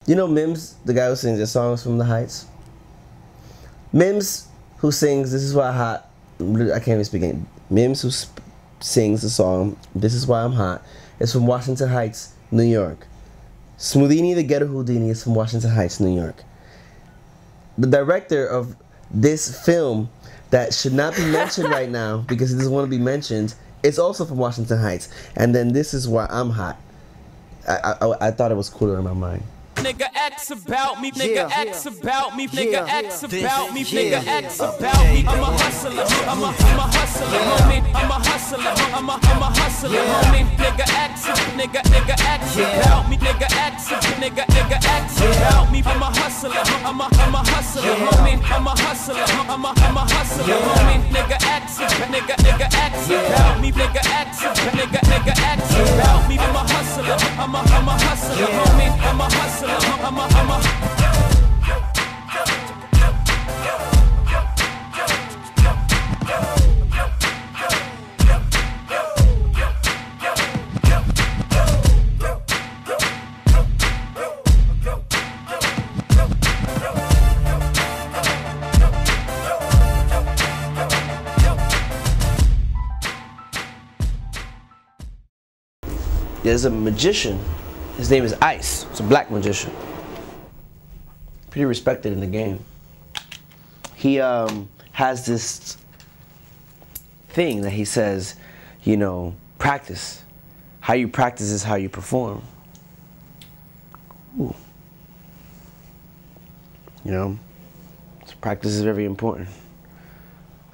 You know Mims, the guy who sings the songs from the Heights? Mims, who sings This Is Why I'm Hot, I can't even speak it. Mims, who sings the song This Is Why I'm Hot, is from Washington Heights, New York. Smoothini the Ghetto Houdini is from Washington Heights, New York. The director of this film that should not be mentioned right now because it doesn't want to be mentioned is also from Washington Heights. And then This Is Why I'm Hot. I thought it was cooler in my mind. Nigga X about me, nigga X about me, nigga X about me, nigga X about me. I'm a hustler, I'm a hustler, homie. I'm a hustler, I'm a hustler, homie. Nigga X about me, nigga X about me. I'm a hustler, I'm a hustler, homie. I'm a hustler, I'm a hustler, homie. Nigga X about me, nigga X about me. I'm a hustler, I'm a hustler, homie. I'm a hustler. There's a magician. His name is Ice. It's a black magician. Pretty respected in the game. He has this thing that he says, you know, practice. How you practice is how you perform. Ooh. You know, so practice is very important.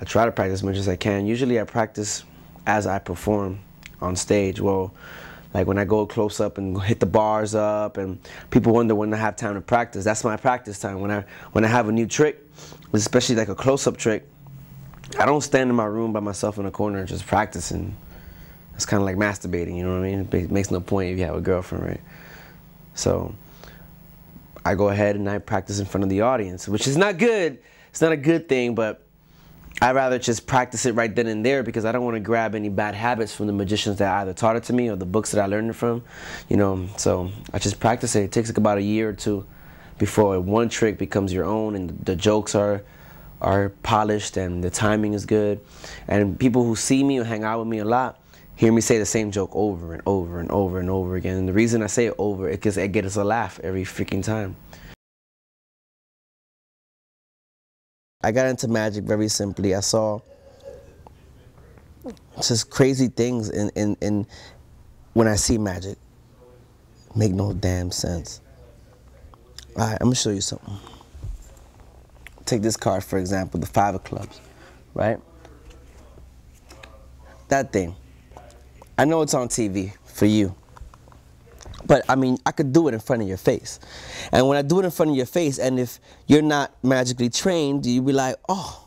I try to practice as much as I can. Usually I practice as I perform on stage. Well, like when I go close up and hit the bars up, and people wonder when I have time to practice. That's my practice time. When I have a new trick, especially like a close-up trick, I don't stand in my room by myself in a corner just practicing. It's kind of like masturbating, you know what I mean? It makes no point if you have a girlfriend, right? So I go ahead and I practice in front of the audience, which is not good. It's not a good thing, but I'd rather just practice it right then and there because I don't want to grab any bad habits from the magicians that either taught it to me or the books that I learned it from, you know. So I just practice it. It takes like about a year or two before one trick becomes your own and the jokes are polished and the timing is good. And people who see me or hang out with me a lot hear me say the same joke over and over and over and over again. And the reason I say it over is because it gets a laugh every freaking time. I got into magic very simply. I saw just crazy things in when I see magic. Make no damn sense. All right, I'm gonna show you something. Take this card, for example, the 5 of clubs, right? That thing. I know it's on TV for you. But I mean, I could do it in front of your face. And when I do it in front of your face, and if you're not magically trained, you'll be like, oh,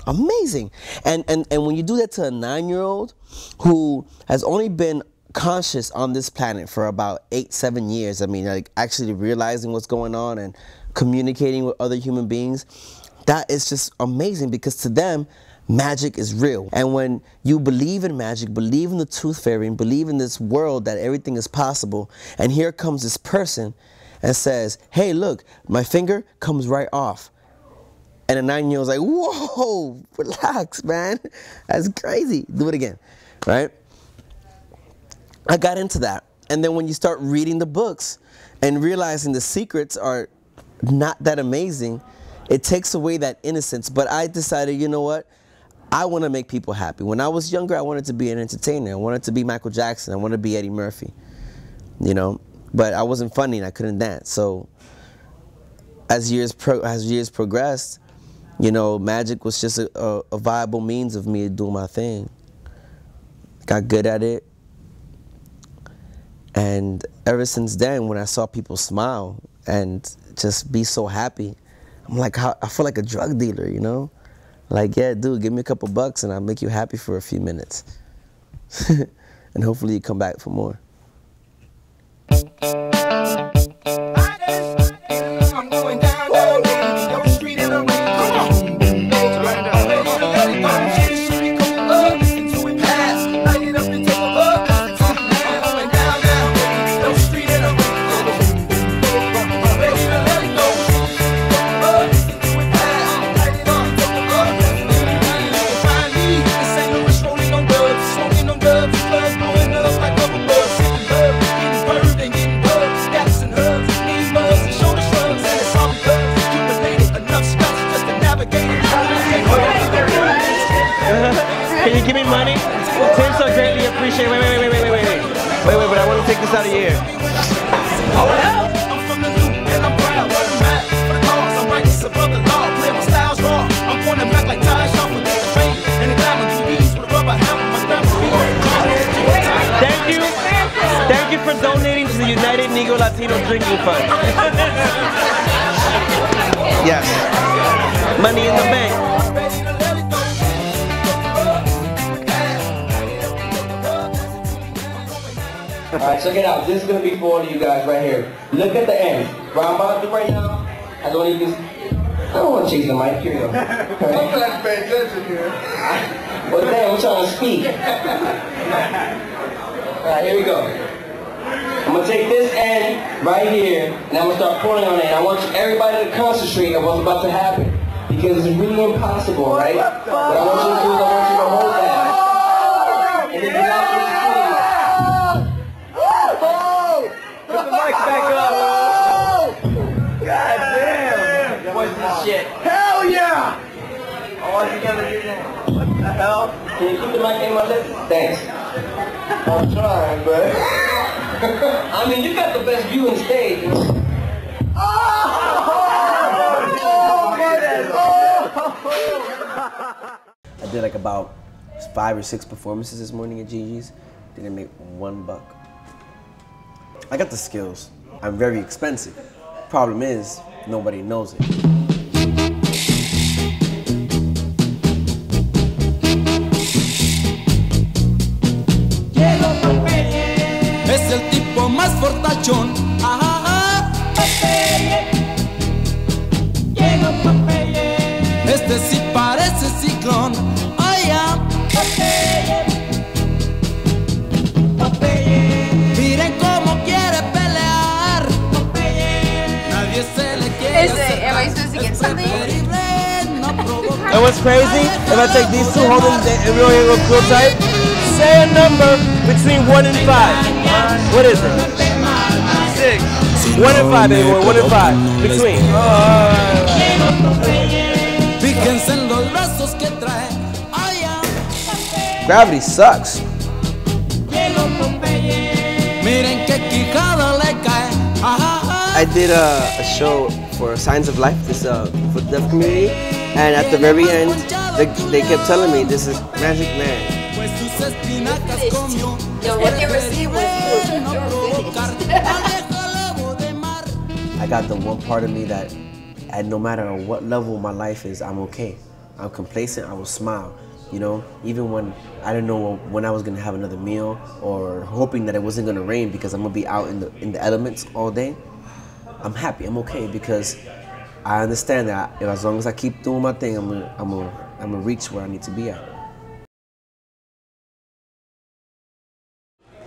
amazing. And when you do that to a 9-year-old who has only been conscious on this planet for about 8-7 years, I mean, like actually realizing what's going on and communicating with other human beings, that is just amazing because to them, magic is real. And when you believe in magic, believe in the tooth fairy, and believe in this world that everything is possible, and here comes this person and says, hey, look, my finger comes right off. And a 9-year-old's like, whoa, relax, man. That's crazy. Do it again, right? I got into that. And then when you start reading the books and realizing the secrets are not that amazing, it takes away that innocence. But I decided, you know what? I want to make people happy. When I was younger, I wanted to be an entertainer. I wanted to be Michael Jackson. I wanted to be Eddie Murphy, you know. But I wasn't funny and I couldn't dance. So as years progressed, you know, magic was just a viable means of me doing my thing. Got good at it. And ever since then, when I saw people smile and just be so happy, I'm like, I feel like a drug dealer, you know? Like, yeah, dude, give me a couple bucks and I'll make you happy for a few minutes. And hopefully you come back for more. Can you give me money? Tim so greatly appreciate. Wait, but I want to take this out of your ear. I'm from the loop and I'm proud, but I'm back for the cause. I'm righteous above the law, play my style's raw. I'm going to back like Ty Shaw with the train and the diamond DVDs with a rubber hammer. My Thank you for donating to the United Negro Latino Drinking Fund. Yes. Money in the bank. Alright, check it out. This is going to be for all of you guys right here. Look at the end. What I'm about to do right now, I don't want to chase the mic. Here you go. Right. I'm glad you paid attention here. Well, damn, I'm trying to speak. Alright, here we go. I'm going to take this end right here, and I'm going to start pulling on it. And I want everybody to concentrate on what's about to happen. Because it's really impossible, right? What I want you to do is I want you to hold that. And then you have to Put the mic back up. God damn. What's this shit? Hell yeah! All together here now. What the hell? Can you keep the mic in my lips? Thanks. I'm trying, but... I mean, you got the best view on stage. I did like about 5 or 6 performances this morning at Gigi's. Didn't make $1. I got the skills. I'm very expensive. Problem is, nobody knows it. Es el tipo más fortachón. Este sí parece ciclón. Miren cómo quiere pelear. Nadie se le quiere acercar. Am I supposed to get something? And what's crazy? If I take these two, hold them, and we don't even go real tight. Say a number between 1 and 5. What is it? 6. 1 and 5, baby boy. 1 and 5. Between. Fíjense en los brazos que trae. Gravity sucks. Miren qué quijada le cae. I did a show for Signs of Life, this for the deaf community, and at the very end, they kept telling me this is Magic Man. Yo, what they were saying was I got the one part of me that, and no matter what level my life is, I'm okay. I'm complacent. I will smile. You know, even when I didn't know when I was gonna have another meal, or hoping that it wasn't gonna rain because I'm gonna be out in the elements all day. I'm happy. I'm okay because I understand that as long as I keep doing my thing, I'm gonna reach where I need to be at.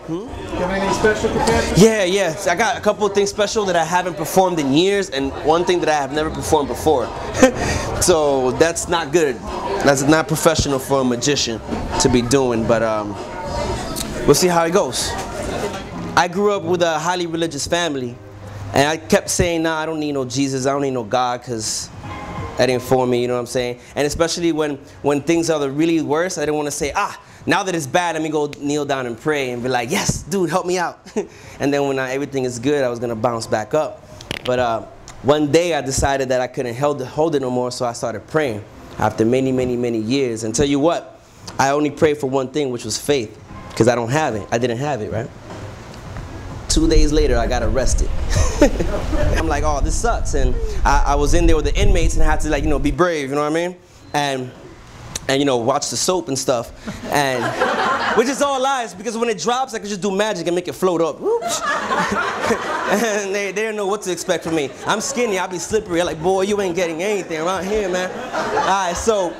You have anything special prepared? Yeah. I got a couple of things special that I haven't performed in years, and one thing that I have never performed before. So that's not good. That's not professional for a magician to be doing, but we'll see how it goes. I grew up with a highly religious family, and I kept saying, nah, I don't need no Jesus, I don't need no God, because that ain't for me, you know what I'm saying? And especially when things are the really worst, I didn't want to say, now that it's bad, let me go kneel down and pray and be like, yes, dude, help me out. And then when everything is good, I was going to bounce back up. But one day I decided that I couldn't hold it no more, so I started praying after many, many, many years. And tell you what, I only prayed for one thing, which was faith, because I don't have it. I didn't have it, right? 2 days later, I got arrested. I'm like, oh, this sucks. And I was in there with the inmates and I had to, like, be brave, you know what I mean? And watch the soap and stuff. And which is all lies, because when it drops, I can just do magic and make it float up. And they don't know what to expect from me. I'm skinny, I'll be slippery. I'm like, boy, you ain't getting anything around here, man. All right, so,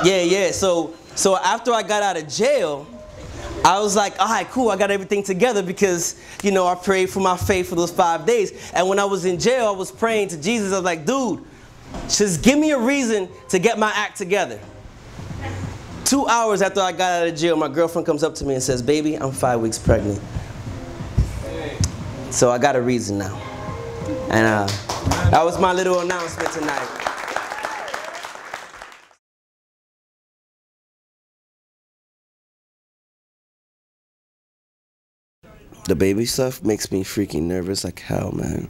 yeah. So after I got out of jail, I was like, all right, cool, I got everything together because, I prayed for my faith for those 5 days. And when I was in jail, I was praying to Jesus. I was like, dude, just give me a reason to get my act together. 2 hours after I got out of jail, my girlfriend comes up to me and says, baby, I'm 5 weeks pregnant. So I got a reason now. And that was my little announcement tonight. The baby stuff makes me freaking nervous like hell, man.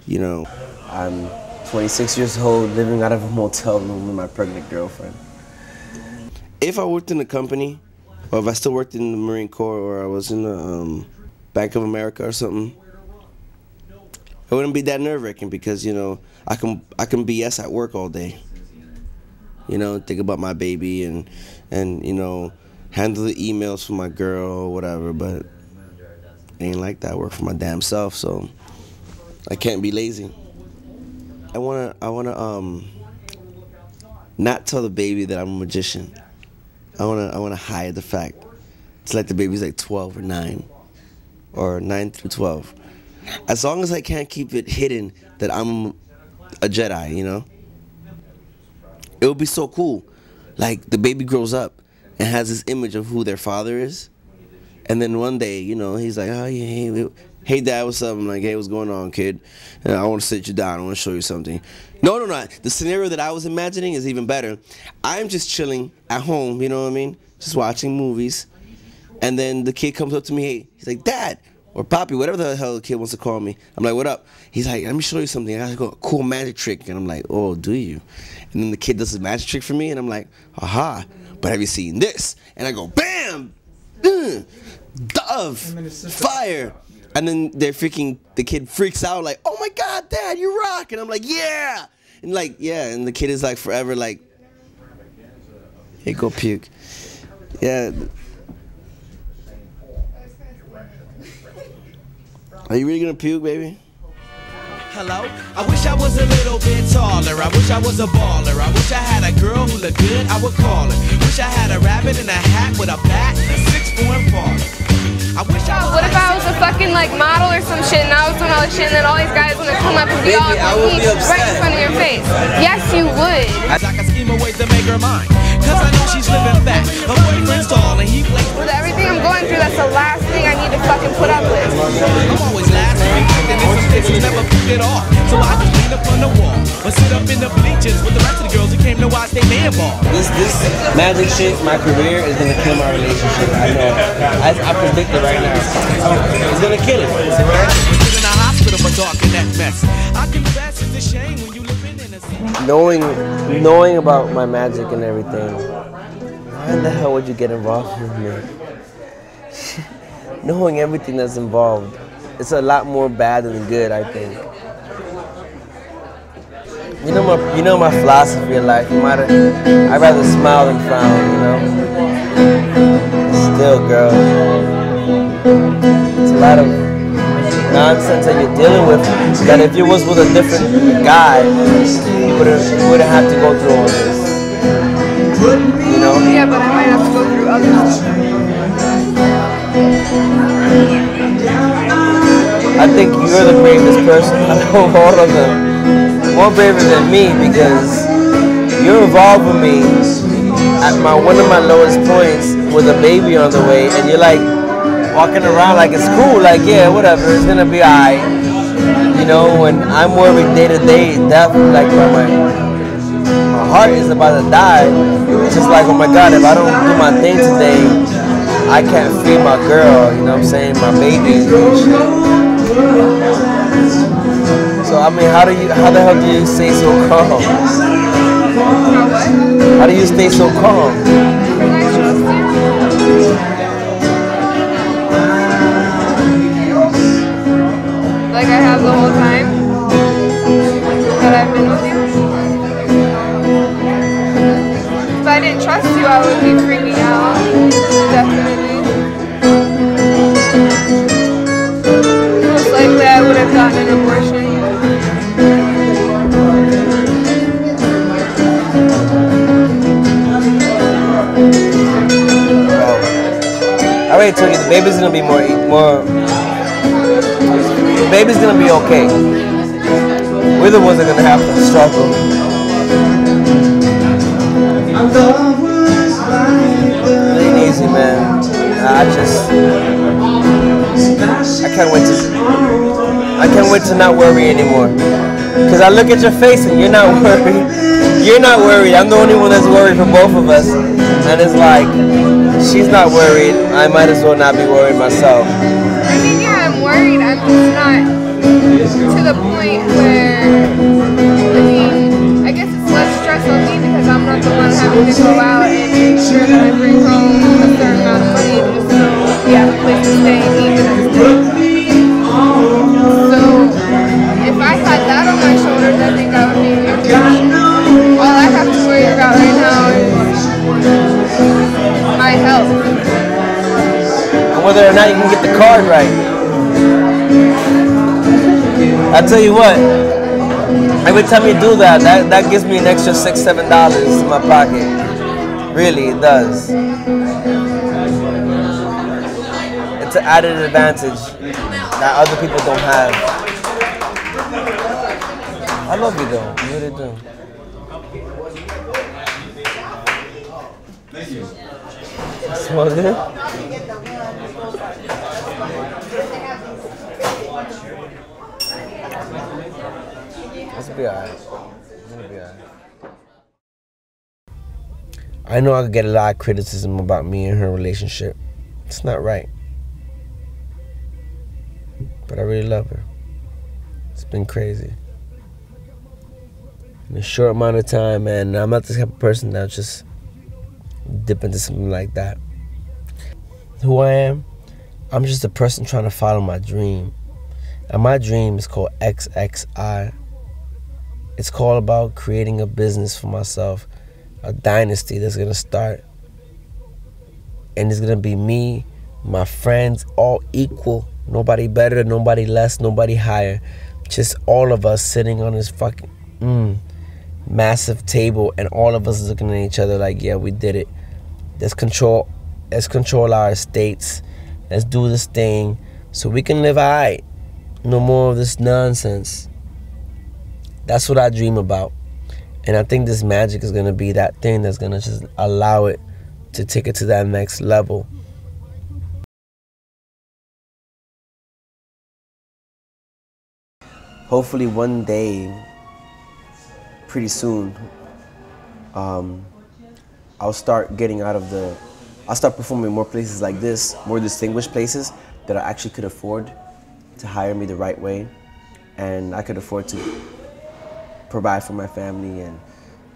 You know, I'm 26 years old, living out of a motel room with my pregnant girlfriend. If I worked in a company, or if I still worked in the Marine Corps, or I was in the Bank of America or something, it wouldn't be that nerve-wracking because, you know, I can BS at work all day. You know, think about my baby and you know, handle the emails for my girl or whatever, but it ain't like that. I work for my damn self, so I can't be lazy. I wanna not tell the baby that I'm a magician. I wanna hide the fact. It's like the baby's like 12 or 9, or 9 through 12. As long as I can't keep it hidden that I'm a Jedi, you know? It would be so cool. Like, the baby grows up and has this image of who their father is. And then one day, you know, he's like, oh, yeah, hey, Dad, what's up? I'm like, hey, what's going on, kid? And I want to sit you down. I want to show you something. No. The scenario that I was imagining is even better. I'm just chilling at home, you know what I mean? Just watching movies. And then the kid comes up to me, hey, he's like, Dad, or Poppy, whatever the hell the kid wants to call me. I'm like, what up? He's like, let me show you something. I got a cool magic trick. And I'm like, oh, do you? And then the kid does his magic trick for me, and I'm like, aha, but have you seen this? And I go, bam, dove, fire. And then the kid freaks out like, oh my God, Dad, you rock. And I'm like, yeah. And like, yeah, and the kid is like forever like, hey, go puke. Yeah. Are you really gonna puke, baby? Hello? I wish I was a little bit taller. I wish I was a baller. I wish I had a girl who looked good, I would call her. Wish I had a rabbit in a hat with a bat and a 6'4" baller. I wish I was. What if I was a fucking like model or some shit and I was doing all this shit and then all these guys want to come up and be all right in front of your face? Yes, you would. As I can scheme a ways to make her mine. Cause I know she's living fat. Her boyfriend's tall and he plays. With everything I'm going through, that's the last thing I need to fucking put up with. I'm always last and acting in some bitches never picked it off. So I just lean up on the wall or sit up in the bleachers with the rest of the girls who came to watch they man ball. This magic shit, my career, is gonna kill my relationship. I know. I predict it right now. It's gonna kill it. We're in a hospital for talking that mess. I confess it's a shame when you live in a city. Knowing about my magic and everything, why in the hell would you get involved with me? Knowing everything that's involved, it's a lot more bad than good, I think. You know my philosophy in life. I'd rather smile than frown, you know. Still, girl, it's a lot of nonsense that you're dealing with. That if you was with a different guy, you wouldn't have to go through all this. You know? Yeah, but I might have to go through other stuff. I think you're the bravest person out of all of them. More braver than me because you're involved with me at one of my lowest points with a baby on the way, and you're like walking around like it's cool, like yeah, whatever, it's gonna be alright. You know, when I'm worried day to day, death, like my heart is about to die. It's just like, oh my God, if I don't do my thing today, I can't feed my girl, you know what I'm saying, my baby. So I mean, how the hell do you stay so calm? How do you stay so calm? Like I have the whole time that I've been with you. If I didn't trust you, I would be freaking out. Definitely. Most likely I would have gotten an abortion. I already told you the baby's gonna be more. The baby's gonna be okay. We're the ones that are gonna have to struggle. It ain't easy, man. I can't wait to not worry anymore. Cause I look at your face and you're not worried. You're not worried. I'm the only one that's worried for both of us. And it's like, she's not worried. I might as well not be worried myself. I mean, yeah, I'm worried. I'm just not to the point where, I mean, I guess it's less stress on me because I'm not the one having to go out and make sure that I bring home a certain amount of money just so we have a place to stay and eat the next day. So, if I had that on my shoulders, I think I would be good. All I have to worry about right now is my health. And whether or not you can get the card right. I tell you what, every time you do that, that gives me an extra $6, $7 in my pocket. Really, it does. It's an added advantage that other people don't have. I love you though, I really do. Smell good? Let's be alright. I know I could get a lot of criticism about me and her relationship. It's not right. But I really love her. It's been crazy. In a short amount of time, and I'm not the type of person that'll just dip into something like that. Who I am? I'm just a person trying to follow my dream. And my dream is called XXI. It's called about creating a business for myself, a dynasty that's gonna start. And it's gonna be me, my friends, all equal. Nobody better, nobody less, nobody higher. Just all of us sitting on this fucking massive table, and all of us looking at each other like, yeah, we did it. Let's control our estates. Let's do this thing so we can live alright. No more of this nonsense. That's what I dream about. And I think this magic is gonna be that thing that's gonna just allow it to take it to that next level. Hopefully one day, pretty soon, I'll start getting out of I'll start performing more places like this, more distinguished places that I actually could afford to hire me the right way. And I could afford to provide for my family. And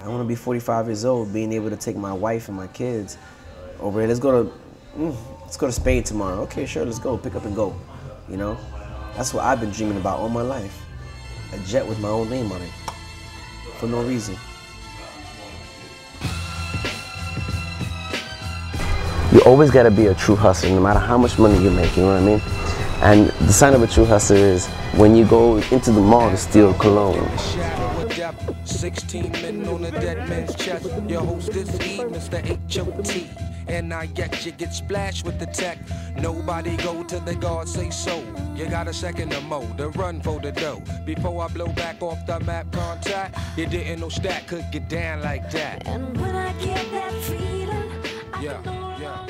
I want to be 45 years old, being able to take my wife and my kids over here. Let's go to Spain tomorrow. Okay, sure, let's go. Pick up and go. You know, that's what I've been dreaming about all my life. A jet with my own name on it, for no reason. You always gotta be a true hustler, no matter how much money you make, you know what I mean? And the sign of a true hustler is when you go into the mall to steal cologne. 16 men on a dead man's chest. Your host this evening, Mr. H.O.T. And I yet you get splashed with the tech. Nobody go till the guards say so. You got a second to mow, to run for the dough. Before I blow back off the map contact, you didn't know Stack could get down like that. And when I get that freedom, I yeah.